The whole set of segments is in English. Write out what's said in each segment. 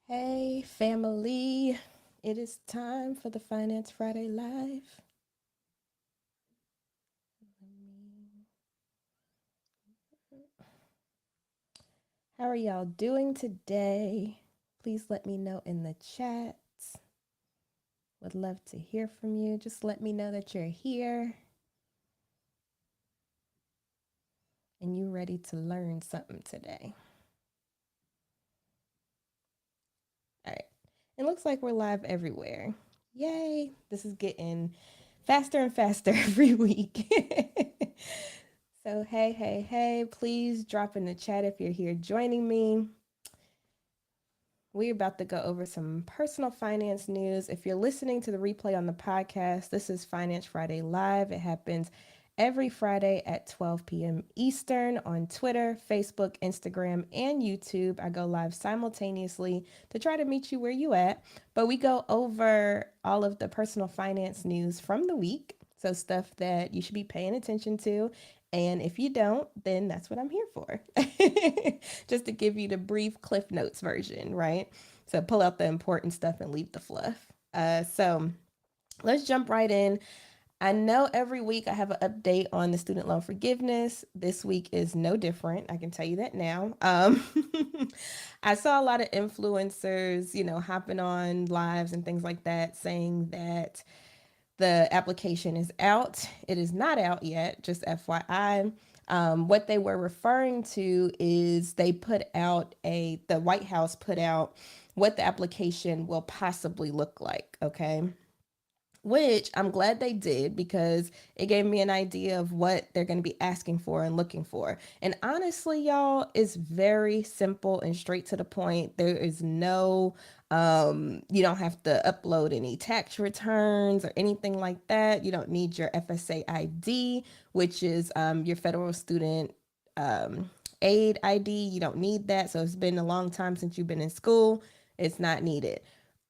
Hey, family. It is time for the Finance Friday Live. How are y'all doing today? Please let me know in the chats. Would love to hear from you. Just let me know that you're here and you ready to learn something today. All right. It looks like we're live everywhere. Yay. This is getting faster and faster every week. So, hey, please drop in the chat if you're here joining me. We're about to go over some personal finance news. If you're listening to the replay on the podcast, this is Finance Friday Live. It happens every Friday at 12 p.m. Eastern on Twitter, Facebook, Instagram, and YouTube. I go live simultaneously to try to meet you where you at. But we go over all of the personal finance news from the week. So stuff that you should be paying attention to. And if you don't, then that's what I'm here for. Just to give you the brief Cliff Notes version, right? So pull out the important stuff and leave the fluff. So let's jump right in. I know every week I have an update on the student loan forgiveness. This week is no different. I can tell you that now. I saw a lot of influencers, hopping on lives and things like that saying that the application is out. It is not out yet, just FYI. What they were referring to is the White House put out what the application will possibly look like, okay? Which I'm glad they did because it gave me an idea of what they're going to be asking for and looking for. And honestly, y'all, it's very simple and straight to the point. There is you don't have to upload any tax returns or anything like that. You don't need your FSA ID, which is your federal student aid ID. You don't need that. So it's been a long time since you've been in school. It's not needed.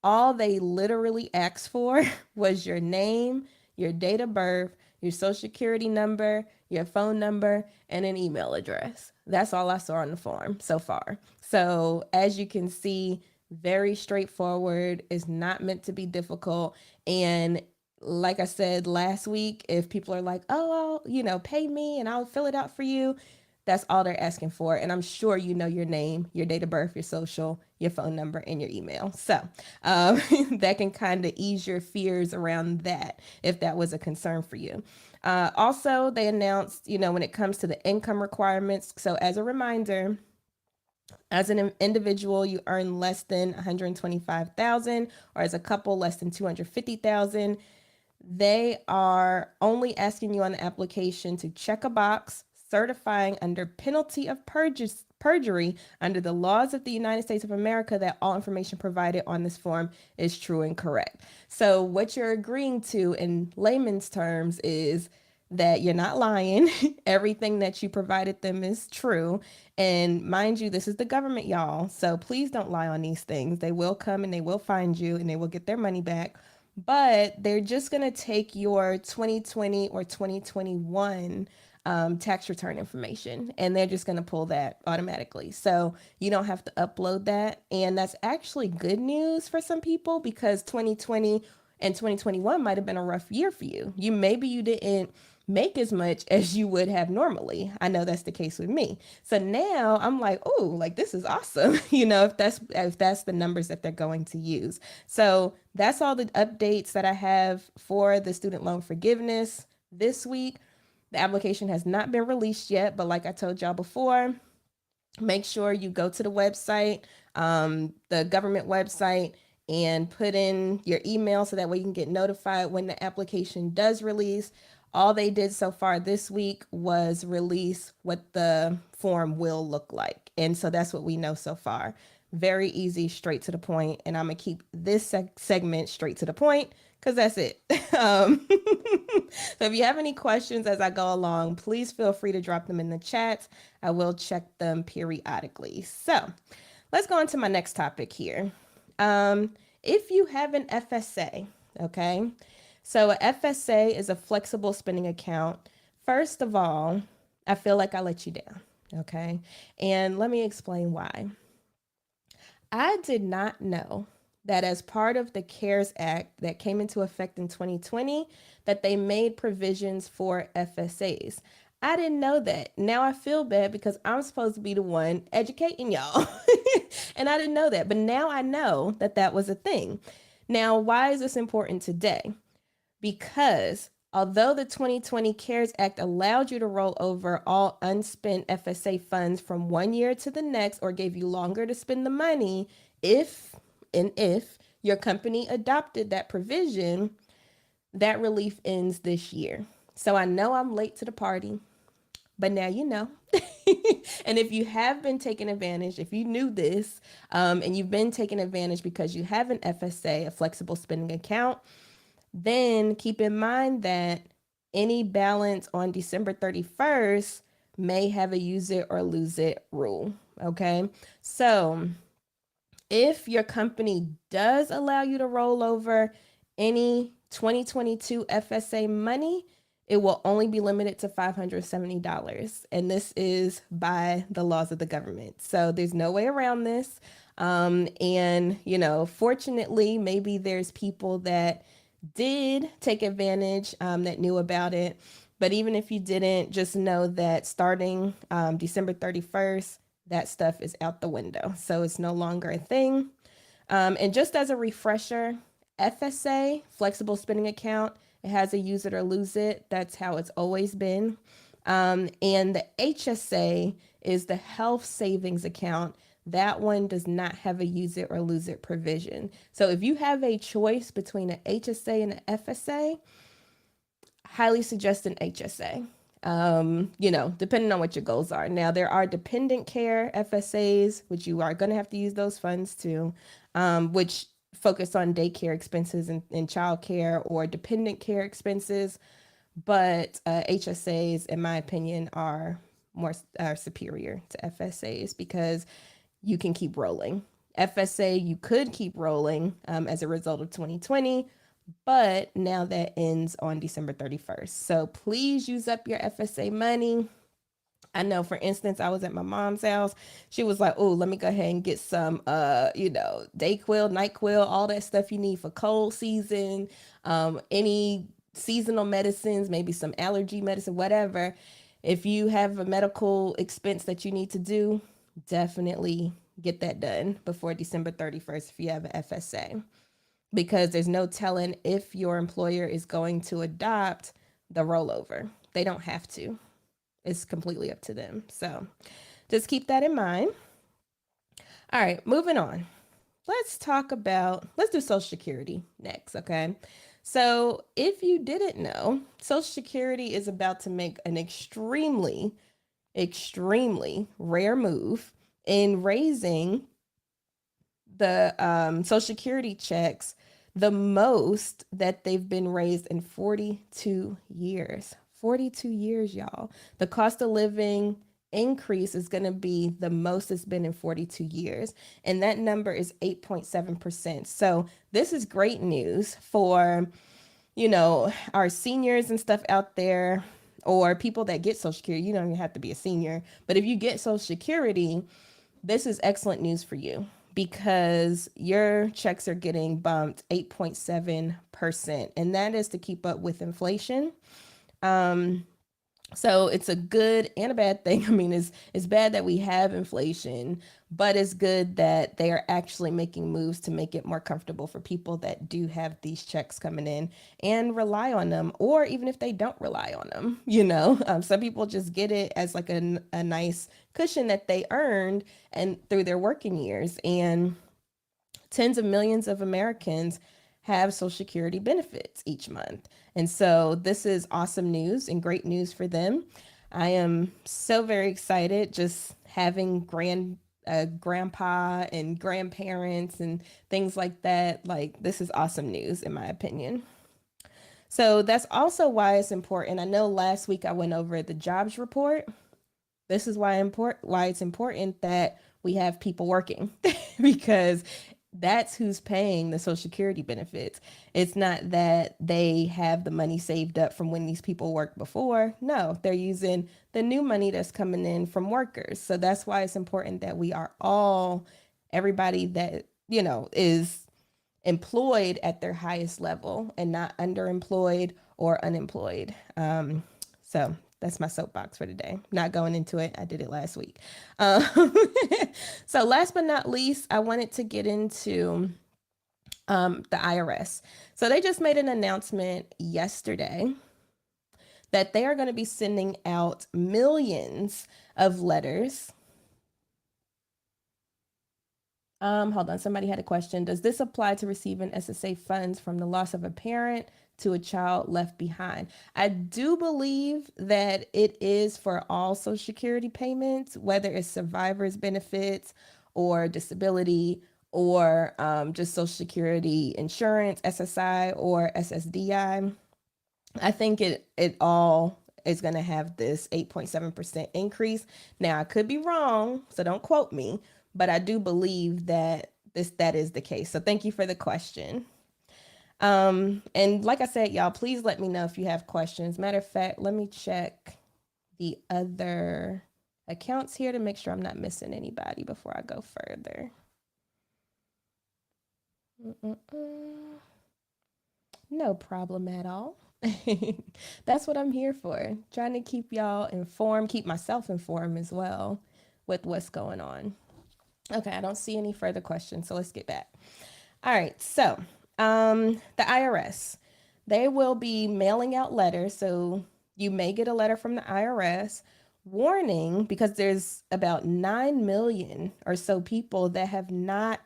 All they literally asked for was your name, your date of birth, your social security number, your phone number, and an email address. That's all I saw on the form so far. So, as you can see, very straightforward. It's not meant to be difficult. And like I said last week, if people are like, oh, pay me and I'll fill it out for you, that's all they're asking for. And I'm sure you know your name, your date of birth, your social, your phone number, and your email. So that can kind of ease your fears around that if that was a concern for you. Also, they announced, when it comes to the income requirements. So, as a reminder, as an individual, you earn less than 125,000, or as a couple, less than 250,000. They are only asking you on the application to check a box certifying under penalty of perjury under the laws of the United States of America that all information provided on this form is true and correct. So, what you're agreeing to in layman's terms is that you're not lying. Everything that you provided them is true. And mind you, this is the government, y'all. So please don't lie on these things. They will come and they will find you and they will get their money back. But they're just going to take your 2020 or 2021 tax return information and they're just going to pull that automatically. So you don't have to upload that. And that's actually good news for some people because 2020 and 2021 might have been a rough year for you. Maybe you didn't make as much as you would have normally. I know that's the case with me. So now I'm like, oh, like this is awesome. If that's the numbers that they're going to use. So that's all the updates that I have for the student loan forgiveness this week. The application has not been released yet, but like I told y'all before, make sure you go to the website, the government website, and put in your email so that way you can get notified when the application does release. All they did so far this week was release what the form will look like. And so that's what we know so far. Very easy, straight to the point. And I'm going to keep this segment straight to the point because that's it. So if you have any questions as I go along, please feel free to drop them in the chat. I will check them periodically. So let's go on to my next topic here. If you have an FSA, okay, so a FSA is a flexible spending account. First of all, I feel like I let you down, okay, and let me explain why. I did not know that as part of the CARES Act that came into effect in 2020, that they made provisions for FSAs. I didn't know that. Now I feel bad because I'm supposed to be the one educating y'all. And I didn't know that. But now I know that that was a thing. Now, why is this important today? Because although the 2020 CARES Act allowed you to roll over all unspent FSA funds from one year to the next or gave you longer to spend the money, if your company adopted that provision, that relief ends this year. So I know I'm late to the party, but now you know. And if you have been taking advantage, if you knew this, and you've been taking advantage because you have an FSA, a flexible spending account, then keep in mind that any balance on December 31st may have a use it or lose it rule. Okay. So if your company does allow you to roll over any 2022 FSA money, it will only be limited to $570. And this is by the laws of the government. So there's no way around this. And, fortunately, maybe there's people that did take advantage, that knew about it. But even if you didn't, just know that starting December 31st, that stuff is out the window. So it's no longer a thing. And just as a refresher, FSA, flexible spending account, it has a use it or lose it. That's how it's always been. And the HSA is the health savings account. That one does not have a use it or lose it provision. So if you have a choice between an HSA and an FSA, highly suggest an HSA. Depending on what your goals are. Now, there are dependent care FSAs, which you are going to have to use those funds to, which focus on daycare expenses and child care or dependent care expenses. But HSAs, in my opinion, are more superior to FSAs because you can keep rolling. FSA, you could keep rolling as a result of 2020, but now that ends on December 31st. So please use up your FSA money. I know, for instance, I was at my mom's house. She was like, "Oh, let me go ahead and get some, Dayquil, NyQuil, all that stuff you need for cold season, any seasonal medicines, maybe some allergy medicine, whatever. If you have a medical expense that you need to do, definitely get that done before December 31st if you have an FSA, because there's no telling if your employer is going to adopt the rollover. They don't have to. It's completely up to them. So just keep that in mind. All right, moving on. Let's do Social Security next, okay? So if you didn't know, Social Security is about to make an extremely, extremely rare move in raising the Social Security checks the most that they've been raised in 42 years. 42 years, y'all. The cost of living increase is going to be the most it's been in 42 years. And that number is 8.7%. So this is great news for, our seniors and stuff out there, or people that get Social Security. You don't even have to be a senior. But if you get Social Security, this is excellent news for you because your checks are getting bumped 8.7%. And that is to keep up with inflation. So it's a good and a bad thing. I mean, it's bad that we have inflation, but it's good that they are actually making moves to make it more comfortable for people that do have these checks coming in and rely on them, or even if they don't rely on them, some people just get it as like a nice cushion that they earned and through their working years. And tens of millions of Americans have Social Security benefits each month. And so this is awesome news and great news for them. I am so very excited just having grandpa and grandparents and things like that. Like, this is awesome news in my opinion. So that's also why it's important. I know last week I went over the jobs report. This is why it's important that we have people working because that's who's paying the Social Security benefits. It's not that they have the money saved up from when these people worked before. No, they're using the new money that's coming in from workers. So that's why it's important that we are all everybody that, is employed at their highest level and not underemployed or unemployed. So that's my soapbox for today. Not going into it. I did it last week. Um, so last but not least, I wanted to get into the IRS. So they just made an announcement yesterday that they are going to be sending out millions of letters. Hold on. Somebody had a question. Does this apply to receiving SSA funds from the loss of a parent to a child left behind? I do believe that it is for all Social Security payments, whether it's survivor's benefits or disability or just Social Security insurance, SSI or SSDI. I think it all is going to have this 8.7% increase. Now, I could be wrong, so don't quote me, but I do believe that that is the case. So thank you for the question. And like I said, y'all, please let me know if you have questions. Matter of fact, let me check the other accounts here to make sure I'm not missing anybody before I go further. No problem at all. That's what I'm here for. Trying to keep y'all informed, keep myself informed as well with what's going on. Okay, I don't see any further questions, so let's get back. All right, so the IRS, they will be mailing out letters. So you may get a letter from the IRS warning, because there's about 9 million or so people that have not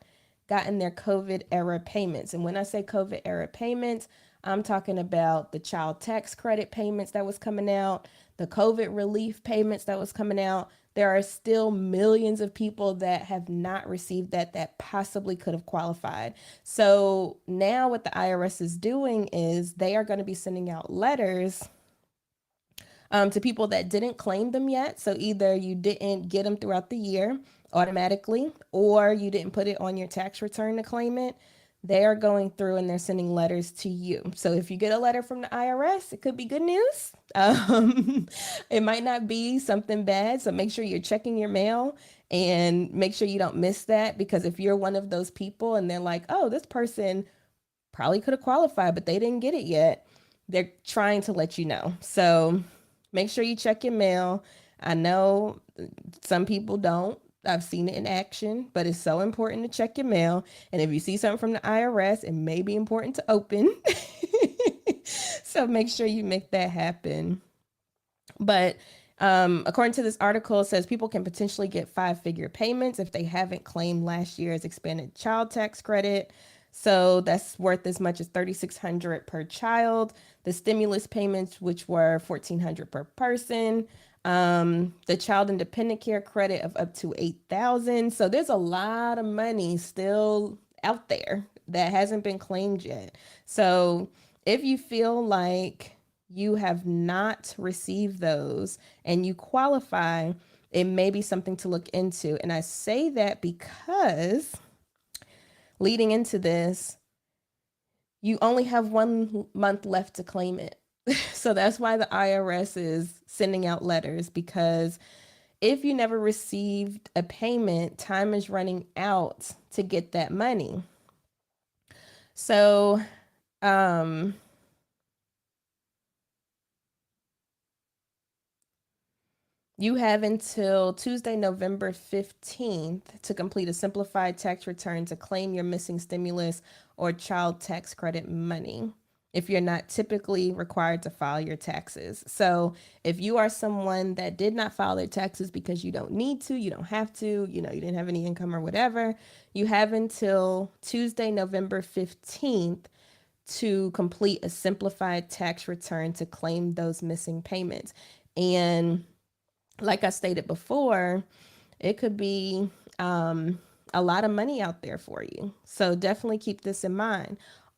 gotten their COVID era payments. And when I say COVID era payments, I'm talking about the child tax credit payments that was coming out, the COVID relief payments that was coming out. There are still millions of people that have not received that possibly could have qualified. So now what the IRS is doing is they are going to be sending out letters to people that didn't claim them yet. So either you didn't get them throughout the year automatically, or you didn't put it on your tax return to claim it. They are going through and they're sending letters to you. So if you get a letter from the IRS, it could be good news. It might not be something bad. So make sure you're checking your mail and make sure you don't miss that, because if you're one of those people and they're like, oh, this person probably could have qualified, but they didn't get it yet, they're trying to let you know. So make sure you check your mail. I know some people don't. I've seen it in action, but it's so important to check your mail. And if you see something from the IRS, it may be important to open. So make sure you make that happen. But according to this article, it says people can potentially get 5-figure payments if they haven't claimed last year's expanded child tax credit. So that's worth as much as $3,600 per child. The stimulus payments, which were $1,400 per person. The child independent care credit of up to $8,000. So there's a lot of money still out there that hasn't been claimed yet. So if you feel like you have not received those and you qualify, it may be something to look into. And I say that because leading into this, you only have 1 month left to claim it. So that's why the IRS is sending out letters, because if you never received a payment, time is running out to get that money. So, you have until Tuesday, November 15th to complete a simplified tax return to claim your missing stimulus or child tax credit money if you're not typically required to file your taxes. So if you are someone that did not file their taxes because you don't need to, you don't have to, you didn't have any income or whatever, you have until Tuesday, November 15th to complete a simplified tax return to claim those missing payments. And like I stated before, it could be a lot of money out there for you. So definitely keep this in mind.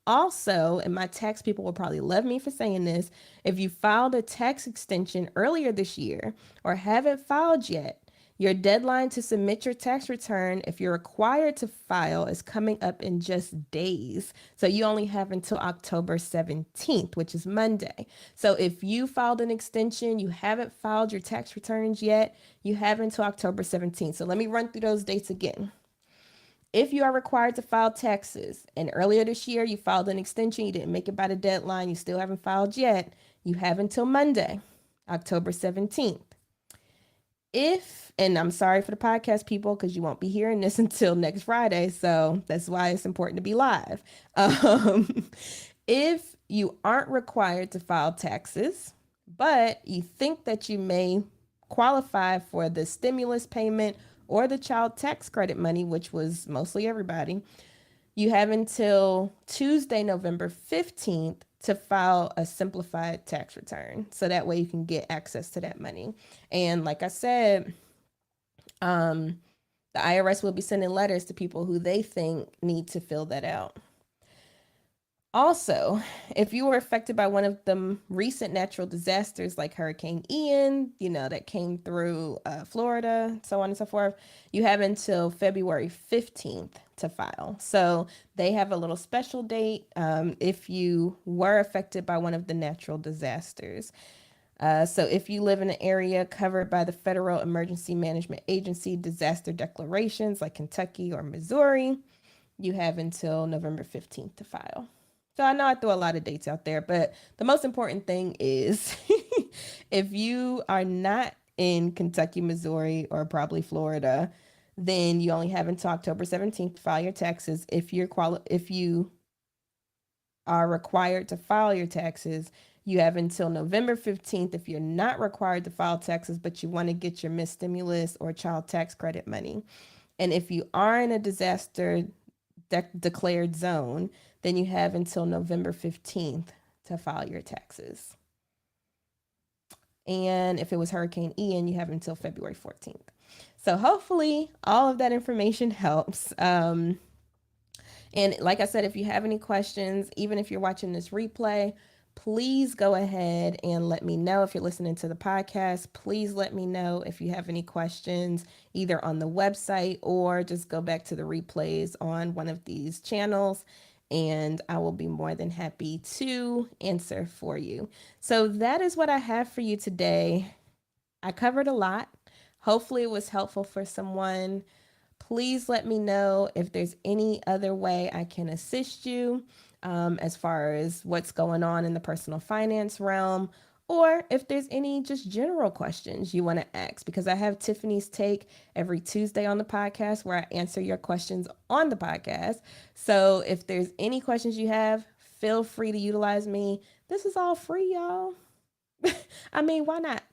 Also, and my tax people will probably love me for saying this, if you filed a tax extension earlier this year or haven't filed yet, your deadline to submit your tax return, if you're required to file, is coming up in just days. So you only have until October 17th, which is Monday. So if you filed an extension, you haven't filed your tax returns yet, you have until October 17th. So let me run through those dates again. If you are required to file taxes and earlier this year you filed an extension, you didn't make it by the deadline, you still haven't filed yet, you have until Monday, October 17th. And I'm sorry for the podcast people because you won't be hearing this until next Friday, so that's why it's important to be live. If you aren't required to file taxes, but you think that you may qualify for the stimulus payment or the child tax credit money, which was mostly everybody, you have until Tuesday, November 15th to file a simplified tax return. So that way you can get access to that money. And like I said, the IRS will be sending letters to people who they think need to fill that out. Also, if you were affected by one of the recent natural disasters like Hurricane Ian, that came through Florida, so on and so forth, you have until February 15th to file. So they have a little special date if you were affected by one of the natural disasters. So if you live in an area covered by the Federal Emergency Management Agency disaster declarations like Kentucky or Missouri, you have until November 15th to file. So I know I threw a lot of dates out there, but the most important thing is if you are not in Kentucky, Missouri, or probably Florida, then you only have until October 17th to file your taxes. If you are required to file your taxes, you have until November 15th if you're not required to file taxes, but you want to get your missed stimulus or child tax credit money. And if you are in a disaster declared zone, then you have until November 15th to file your taxes. And if it was Hurricane Ian, you have until February 14th. So hopefully all of that information helps. And like I said, if you have any questions, even if you're watching this replay, please go ahead and let me know. If you're listening to the podcast, please let me know if you have any questions either on the website or just go back to the replays on one of these channels and I will be more than happy to answer for you. So that is what I have for you today. I covered a lot. Hopefully it was helpful for someone. Please let me know if there's any other way I can assist you as far as what's going on in the personal finance realm, or if there's any just general questions you want to ask, because I have Tiffany's Take every Tuesday on the podcast where I answer your questions on the podcast. So if there's any questions you have, feel free to utilize me. This is all free, y'all. I mean, why not?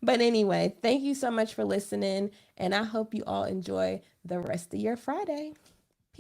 But anyway, thank you so much for listening, and I hope you all enjoy the rest of your Friday.